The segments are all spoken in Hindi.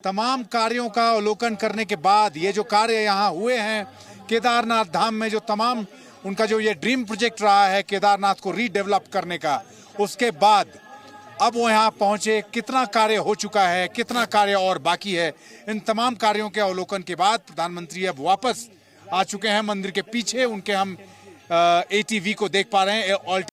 तमाम कार्यों का अवलोकन करने के बाद ये जो कार्य यहाँ हुए हैं केदारनाथ धाम में, जो तमाम उनका जो ये ड्रीम प्रोजेक्ट रहा है केदारनाथ को रीडेवलप करने का, उसके बाद अब वो यहाँ पहुंचे, कितना कार्य हो चुका है, कितना कार्य और बाकी है, इन तमाम कार्यों के अवलोकन के बाद प्रधानमंत्री अब वापस आ चुके हैं मंदिर के पीछे। उनके हम ATV को देख पा रहे हैं।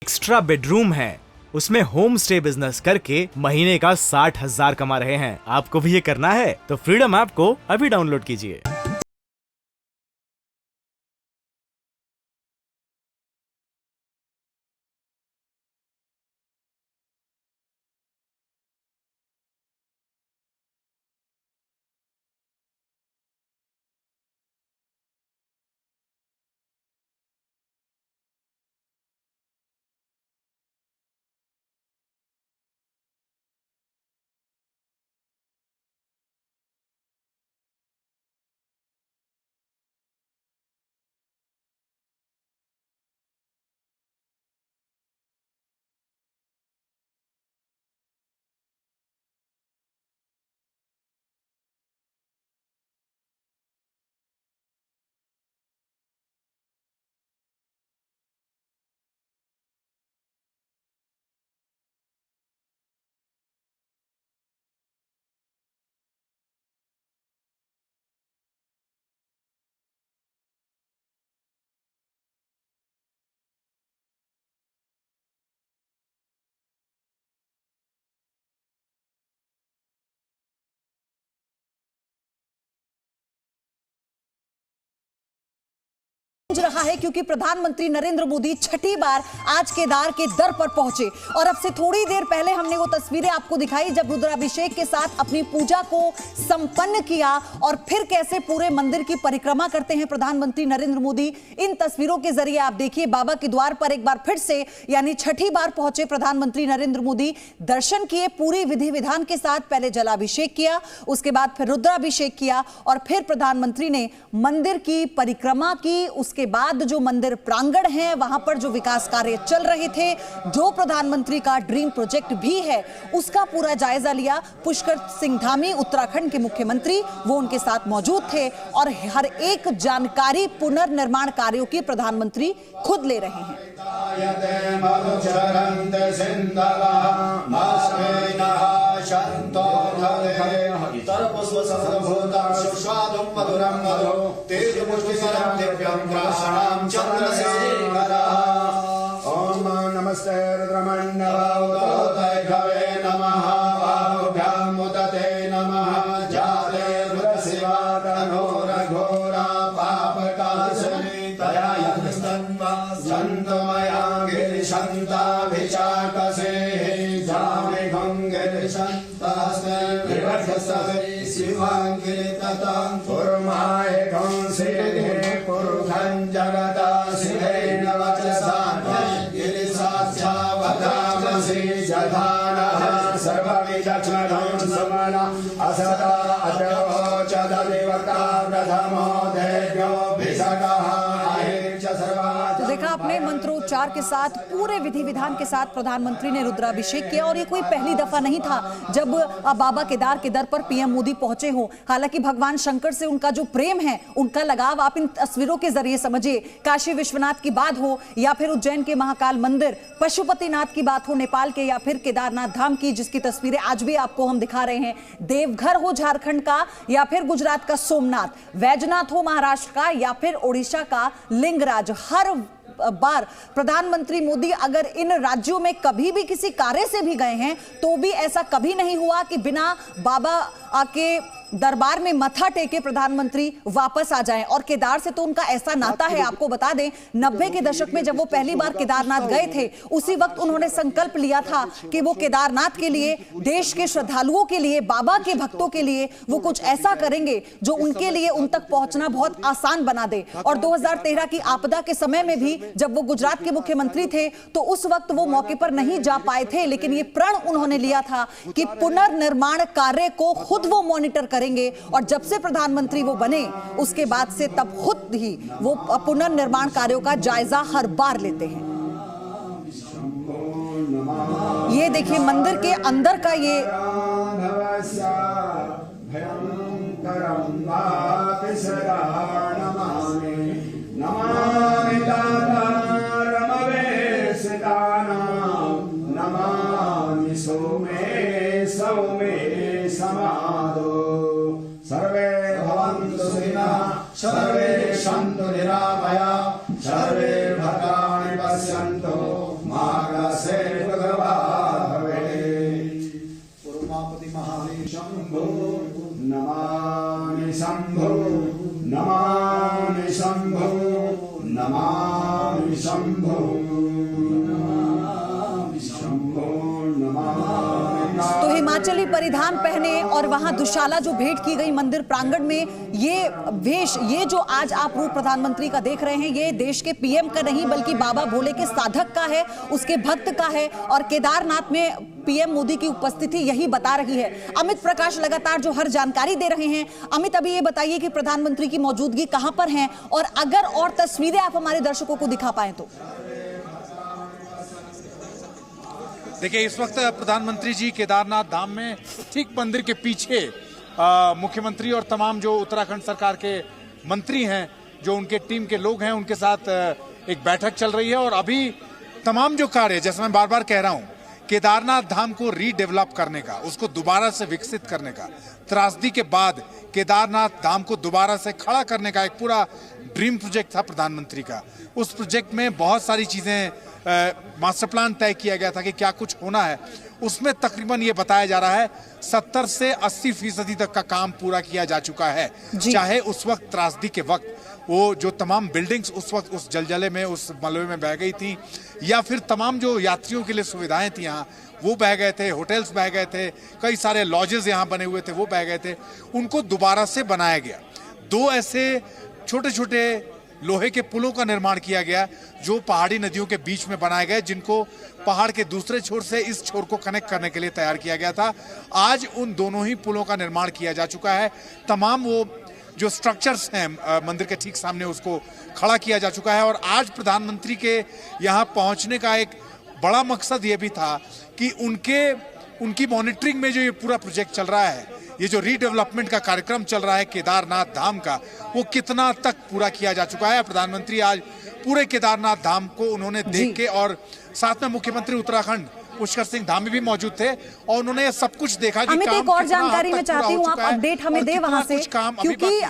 एक्स्ट्रा बेडरूम है, उसमें होम स्टे बिजनेस करके महीने का 60,000 कमा रहे हैं। आपको भी ये करना है तो फ्रीडम ऐप को अभी डाउनलोड कीजिए। रहा है क्योंकि प्रधानमंत्री नरेंद्र मोदी छठी बार आज केदार के दर पर पहुंचे और अब से थोड़ी देर पहले हमने वो तस्वीरें आपको दिखाई जब रुद्राभिषेक के साथ अपनी पूजा को संपन्न किया और फिर कैसे पूरे मंदिर की परिक्रमा करते हैं प्रधानमंत्री नरेंद्र मोदी। इन तस्वीरों के जरिए आप देखिए बाबा के द्वार पर एक बार फिर से यानी छठी बार पहुंचे प्रधानमंत्री नरेंद्र मोदी। दर्शन किए पूरी विधि विधान के साथ, पहले जलाभिषेक किया, उसके बाद फिर रुद्राभिषेक किया और फिर प्रधानमंत्री ने मंदिर की परिक्रमा की। उसके बाद जो मंदिर प्रांगण है वहां पर जो विकास कार्य चल रहे थे, जो प्रधानमंत्री का ड्रीम प्रोजेक्ट भी है, उसका पूरा जायजा लिया। पुष्कर सिंह धामी उत्तराखंड के मुख्यमंत्री वो उनके साथ मौजूद थे और हर एक जानकारी पुनर्निर्माण कार्यों की प्रधानमंत्री खुद ले रहे हैं। ओम नमस्ते रुद्रमण्डलाय नमः वाभ्यां मुदते नमः जाते रुद्रशिवा घोरा पापकाशनी तया यस्तन्वा जन्तमया गिरिशन्ताभिचाकसे जामे गिरिशन्तास्मे विवर्धसते शिवाङ्गिरिततां कुर्माय घंसे पुरुषं जगता सिद्धेन वचसा गिरिसाक्षावधामसि जधानः सर्वविदक्षणं समना असदा अद्रवो च ददेवता प्रथमो देव्यो भिषकः तो देखा आपने मंत्रोच्चार के साथ पूरे विधि विधान के साथ प्रधानमंत्री ने रुद्राभिषेक किया और ये कोई पहली दफा नहीं था जब बाबा केदार के दर पर पीएम मोदी पहुंचे हो। हालांकि भगवान शंकर से उनका जो प्रेम है, उनका लगाव आप इन तस्वीरों के जरिए समझिए। काशी विश्वनाथ की बात हो या फिर उज्जैन के महाकाल मंदिर, पशुपतिनाथ की बात हो नेपाल के, या फिर केदारनाथ धाम की जिसकी तस्वीरें आज भी आपको हम दिखा रहे हैं, देवघर हो झारखंड का या फिर गुजरात का सोमनाथ, वैजनाथ हो महाराष्ट्र का या फिर ओडिशा का लिंगराज, हर बार प्रधानमंत्री मोदी अगर इन राज्यों में कभी भी किसी कार्य से भी गए हैं तो भी ऐसा कभी नहीं हुआ कि बिना बाबा के दरबार में मत्था टेके प्रधानमंत्री वापस आ जाएं। और केदार से तो उनका ऐसा नाता है, आपको बता दें 90 के दशक में जब वो पहली बार केदारनाथ गए थे, उसी वक्त उन्होंने संकल्प लिया था कि वो केदारनाथ के लिए, देश के श्रद्धालुओं के लिए, बाबा के भक्तों के लिए वो कुछ ऐसा करेंगे जो उनके लिए उन तक पहुंचना बहुत आसान बना दे। और 2013 की आपदा के समय में भी जब वो गुजरात के मुख्यमंत्री थे तो उस वक्त वो मौके पर नहीं जा पाए थे, लेकिन ये प्रण उन्होंने लिया था कि पुनर्निर्माण कार्य को खुद वो मॉनिटर करेंगे। और जब से प्रधानमंत्री वो बने उसके बाद से तब खुद ही वो पुनर्निर्माण कार्यों का जायजा हर बार लेते हैं। ये देखिए मंदिर के अंदर का ये सर्वे भवन्तु सुखिनः सर्वे सन्तु निरामयाः सर्वे भद्राणि पश्यन्तु मा कश्चित् दुःखभाग् भवेत्। पुरुमापति महानि शम्भो नमामि शम्भो नमामि शम्भो नमामि शम्भो नमामि शम्भो नमामि। तो हिमाचली परिधान पहने और वहां दुशाला जो भेंट की गई मंदिर प्रांगण में, ये वेश, ये जो आज आप रूप प्रधानमंत्री का देख रहे हैं, ये देश के पीएम का नहीं बल्कि बाबा भोले के साधक का है, उसके भक्त का है। और केदारनाथ में पीएम मोदी की उपस्थिति यही बता रही है। अमित प्रकाश लगातार जो हर जानकारी दे रहे हैं। अमित, अभी ये बताइए कि प्रधानमंत्री की मौजूदगी कहां पर है, और अगर और तस्वीरें आप हमारे दर्शकों को दिखा पाए तो। देखिए, इस वक्त प्रधानमंत्री जी केदारनाथ धाम में ठीक मंदिर के पीछे मुख्यमंत्री और तमाम जो उत्तराखंड सरकार के मंत्री हैं, जो उनके टीम के लोग हैं, उनके साथ एक बैठक चल रही है। और अभी तमाम जो कार्य, जैसे मैं बार बार कह रहा हूं, केदारनाथ धाम को रीडेवलप करने का, उसको दोबारा से विकसित करने का, त्रासदी के बाद केदारनाथ धाम को दोबारा से खड़ा करने का एक पूरा ड्रीम प्रोजेक्ट था प्रधानमंत्री का। उस प्रोजेक्ट में बहुत सारी चीजें, मास्टर प्लान तय किया गया था कि क्या कुछ होना है। उसमें तकरीबन ये बताया जा रहा है 70 से 80% तक का काम पूरा किया जा चुका है। चाहे उस वक्त त्रासदी के वक्त वो जो तमाम बिल्डिंग्स उस वक्त उस जलजले में, उस मलबे में बह गई थी, या फिर तमाम जो यात्रियों के लिए सुविधाएं थी यहाँ, वो बह गए थे, होटल्स बह गए थे, कई सारे लॉजेस यहाँ बने हुए थे, वो बह गए थे, उनको दोबारा से बनाया गया। 2 ऐसे छोटे छोटे लोहे के पुलों का निर्माण किया गया जो पहाड़ी नदियों के बीच में बनाए गए, जिनको पहाड़ के दूसरे छोर से इस छोर को कनेक्ट करने के लिए तैयार किया गया था। आज उन दोनों ही पुलों का निर्माण किया जा चुका है। तमाम वो जो स्ट्रक्चर्स हैं मंदिर के ठीक सामने, उसको खड़ा किया जा चुका है। और आज प्रधानमंत्री के यहाँ पहुँचने का एक बड़ा मकसद ये भी था कि उनकी मॉनिटरिंग में जो ये पूरा प्रोजेक्ट चल रहा है, ये जो रीडेवलपमेंट का कार्यक्रम चल रहा है केदारनाथ धाम का, वो कितना तक पूरा किया जा चुका है। प्रधानमंत्री आज पूरे केदारनाथ धाम को उन्होंने देख के, और साथ में मुख्यमंत्री उत्तराखंड पुष्कर सिंह धामी भी मौजूद थे, और उन्होंने सब कुछ देखा कि अमित, काम एक और कितना जानकारी मैं चाहती हूँ, आप अपडेट हमें दे वहां से, क्योंकि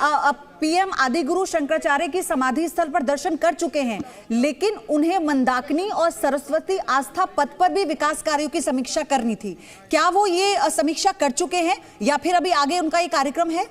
पीएम आदिगुरु शंकराचार्य की समाधि स्थल पर दर्शन कर चुके हैं, लेकिन उन्हें मंदाकिनी और सरस्वती आस्था पथ पर भी विकास कार्यों की समीक्षा करनी थी। क्या वो ये समीक्षा कर चुके हैं या फिर अभी आगे उनका ये कार्यक्रम है?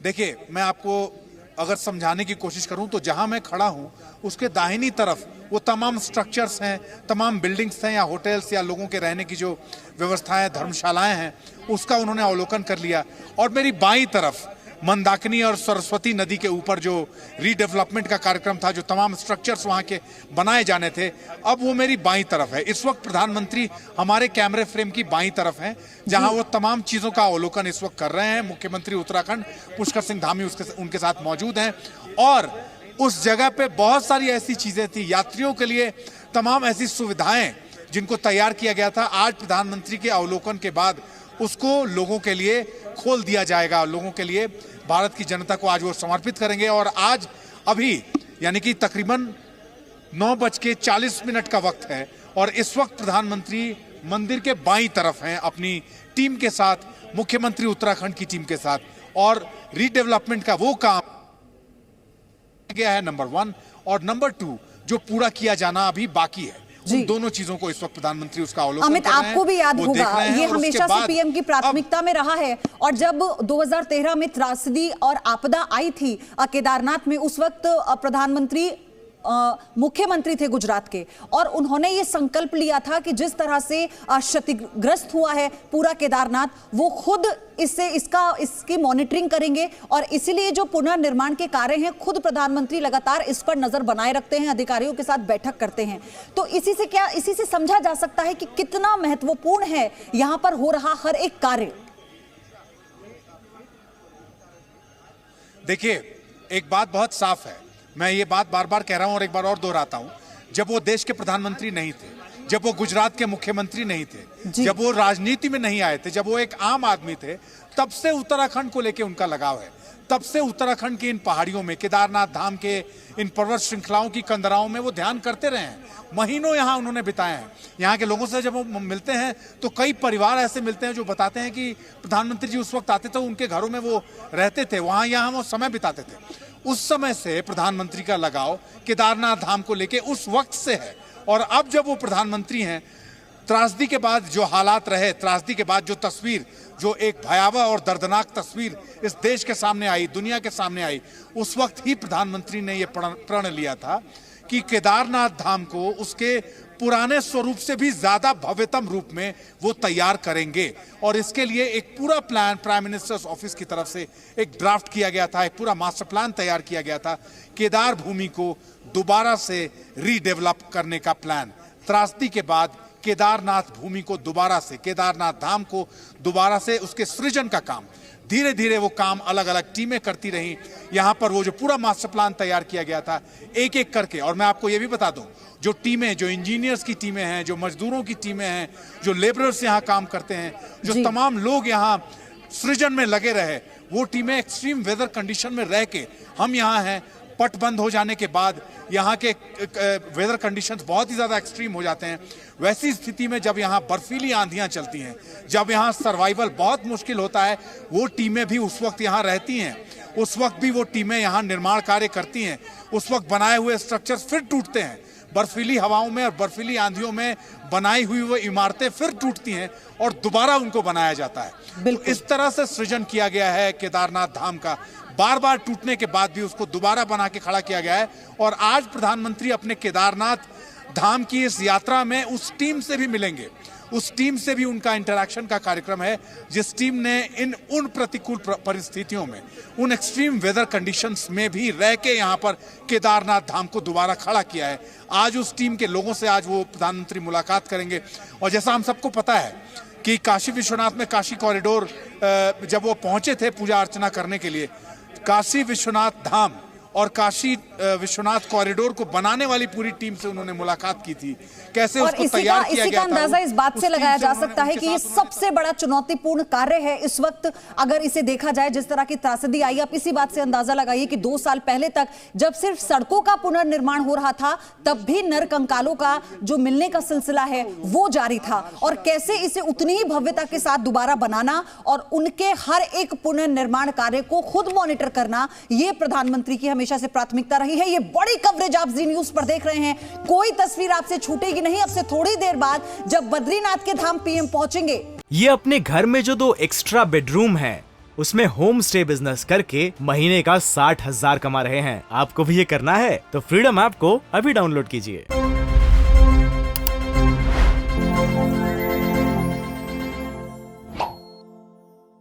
देखिए, मैं आपको अगर समझाने की कोशिश करूं तो जहां मैं खड़ा हूं उसके दाहिनी तरफ वो तमाम स्ट्रक्चर्स हैं, तमाम बिल्डिंग्स हैं, या होटल्स या लोगों के रहने की जो व्यवस्थाएं, धर्मशालाएं हैं, उसका उन्होंने अवलोकन कर लिया। और मेरी बाईं तरफ मंदाकिनी और सरस्वती नदी के ऊपर जो रीडेवलपमेंट का कार्यक्रम था, जो तमाम स्ट्रक्चर्स वहाँ के बनाए जाने थे, अब वो मेरी बाईं तरफ है। इस वक्त प्रधानमंत्री हमारे कैमरे फ्रेम की बाईं तरफ हैं, जहां वो तमाम चीज़ों का अवलोकन इस वक्त कर रहे हैं। मुख्यमंत्री उत्तराखंड पुष्कर सिंह धामी उनके साथ मौजूद हैं। और उस जगह पे बहुत सारी ऐसी चीज़ें थी, यात्रियों के लिए तमाम ऐसी सुविधाएं जिनको तैयार किया गया था, आज प्रधानमंत्री के अवलोकन के बाद उसको लोगों के लिए खोल दिया जाएगा। लोगों के लिए, भारत की जनता को आज वो समर्पित करेंगे। और आज अभी यानी कि तकरीबन 9:40 का वक्त है, और इस वक्त प्रधानमंत्री मंदिर के बाईं तरफ हैं अपनी टीम के साथ, मुख्यमंत्री उत्तराखंड की टीम के साथ। और रीडेवलपमेंट का वो काम गया है नंबर 1, और नंबर 2 जो पूरा किया जाना अभी बाकी है, जी। उन दोनों चीजों को इस वक्त प्रधानमंत्री उसका अवलोकन अमित, कर रहे हैं, आपको भी याद वो देख होगा रहे हैं ये और उसके हमेशा से बाद पीएम की प्राथमिकता में रहा है। और जब 2013 में त्रासदी और आपदा आई थी केदारनाथ में, उस वक्त प्रधानमंत्री मुख्यमंत्री थे गुजरात के, और उन्होंने ये संकल्प लिया था कि जिस तरह से क्षतिग्रस्त हुआ है पूरा केदारनाथ, वो खुद इसकी मॉनिटरिंग करेंगे। और इसीलिए जो पुनर्निर्माण के कार्य हैं, खुद प्रधानमंत्री लगातार इस पर नजर बनाए रखते हैं, अधिकारियों के साथ बैठक करते हैं। तो इसी से समझा जा सकता है कि कितना महत्वपूर्ण है यहां पर हो रहा हर एक कार्य। देखिए, एक बात बहुत साफ है, मैं ये बात बार बार कह रहा हूं और एक बार और दोहराता हूं, जब वो देश के प्रधानमंत्री नहीं थे, जब वो गुजरात के मुख्यमंत्री नहीं थे, जब वो राजनीति में नहीं आए थे, जब वो एक आम आदमी थे, तब से उत्तराखंड को लेकर उनका लगाव है। तब से उत्तराखंड की इन पहाड़ियों में, केदारनाथ धाम के इन पर्वत श्रृंखलाओं की कंदराओं में वो ध्यान करते रहे हैं। महीनों यहाँ उन्होंने बिताए हैं। यहाँ के लोगों से जब वो मिलते हैं तो कई परिवार ऐसे मिलते हैं जो बताते हैं कि प्रधानमंत्री जी उस वक्त आते थे, उनके घरों में वो रहते थे, वहाँ यहाँ वो समय बिताते थे। उस समय से प्रधानमंत्री का लगाव केदारनाथ धाम को लेके उस वक्त से है। और अब जब वो प्रधानमंत्री हैं, त्रासदी के बाद जो हालात रहे, त्रासदी के बाद जो तस्वीर, जो एक भयावह और दर्दनाक तस्वीर इस देश के सामने आई, दुनिया के सामने आई, उस वक्त ही प्रधानमंत्री ने ये प्रण लिया था कि केदारनाथ धाम को उसके पुराने स्वरूप से भी ज्यादा भव्यतम रूप में वो तैयार करेंगे। और इसके लिए एक पूरा प्लान प्राइम मिनिस्टर्स ऑफिस की तरफ से एक ड्राफ्ट किया गया था, एक पूरा मास्टर प्लान तैयार किया गया था, केदार भूमि को दोबारा से रीडेवलप करने का प्लान। त्रासदी के बाद केदारनाथ भूमि को दोबारा से, केदारनाथ धाम को दोबारा से उसके सृजन का काम, धीरे धीरे वो काम अलग अलग टीमें करती रहीं। यहाँ पर वो जो पूरा मास्टर प्लान तैयार किया गया था, एक एक करके, और मैं आपको ये भी बता दूं, जो टीमें, जो इंजीनियर्स की टीमें हैं, जो मजदूरों की टीमें हैं, जो लेबरर्स यहाँ काम करते हैं, जो तमाम लोग यहाँ सृजन में लगे रहे, वो टीमें एक्सट्रीम वेदर कंडीशन में रह के, हम यहाँ हैं, पट बंद हो जाने के बाद यहाँ के वेदर कंडीशंस बहुत ही ज़्यादा एक्सट्रीम हो जाते हैं। वैसी स्थिति में जब यहाँ बर्फीली आंधियाँ चलती हैं, जब यहाँ सर्वाइवल बहुत मुश्किल होता है, वो टीमें भी उस वक्त यहाँ रहती हैं। उस वक्त भी वो टीमें यहाँ निर्माण कार्य करती हैं। उस वक्त बनाए हुए स्ट्रक्चर्स फिर टूटते हैं, बर्फीली हवाओं में और बर्फीली आंधियों में बनाई हुई वो इमारतें फिर टूटती हैं और दोबारा उनको बनाया जाता है। इस तरह से सृजन किया गया है केदारनाथ धाम का। बार बार टूटने के बाद भी उसको दोबारा बना के खड़ा किया गया है। और आज प्रधानमंत्री अपने केदारनाथ धाम की इस यात्रा में उस टीम से भी मिलेंगे, उस टीम से भी उनका इंटरैक्शन का कार्यक्रम है, जिस टीम ने उन प्रतिकूल परिस्थितियों में, उन एक्सट्रीम वेदर कंडीशंस में भी रह के यहाँ पर केदारनाथ धाम को दोबारा खड़ा किया है। आज उस टीम के लोगों से आज वो प्रधानमंत्री मुलाकात करेंगे। और जैसा हम सबको पता है कि काशी विश्वनाथ में काशी कॉरिडोर जब वो पहुंचे थे पूजा अर्चना करने के लिए, काशी विश्वनाथ धाम और काशी विश्वनाथ कॉरिडोर को बनाने वाली पूरी टीम से उन्होंने मुलाकात की थी। कैसे उसको तैयार किया गया था, अंदाजा इस बात से लगाया जा सकता है कि ये सबसे बड़ा चुनौतीपूर्ण कार्य है इस वक्त, अगर इसे देखा जाए जिस तरह की त्रासदी आई। आप इसी बात से अंदाजा लगाइए कि 2 साल पहले तक जब सिर्फ सड़कों का पुनर्निर्माण हो रहा था, तब भी नरकंकालों का जो मिलने का सिलसिला है वो जारी था। और कैसे इसे उतनी ही भव्यता के साथ दोबारा बनाना और उनके हर एक पुनर्निर्माण कार्य को खुद मॉनिटर करना, ये प्रधानमंत्री की हमेशा से प्राथमिकता रही है। ये बड़ी कवरेज आप जी न्यूज़ पर देख रहे हैं। कोई तस्वीर आपसे छूटेगी नहीं। अब से थोड़ी देर बाद जब बद्रीनाथ के धाम पीएम पहुंचेंगे, ये अपने घर में जो 2 एक्स्ट्रा बेडरूम हैं, उसमें होम स्टे बिजनेस करके महीने का 60,000 कमा रहे हैं। आपको भी ये करना है तो फ्रीडम ऐप को अभी डाउनलोड कीजिए।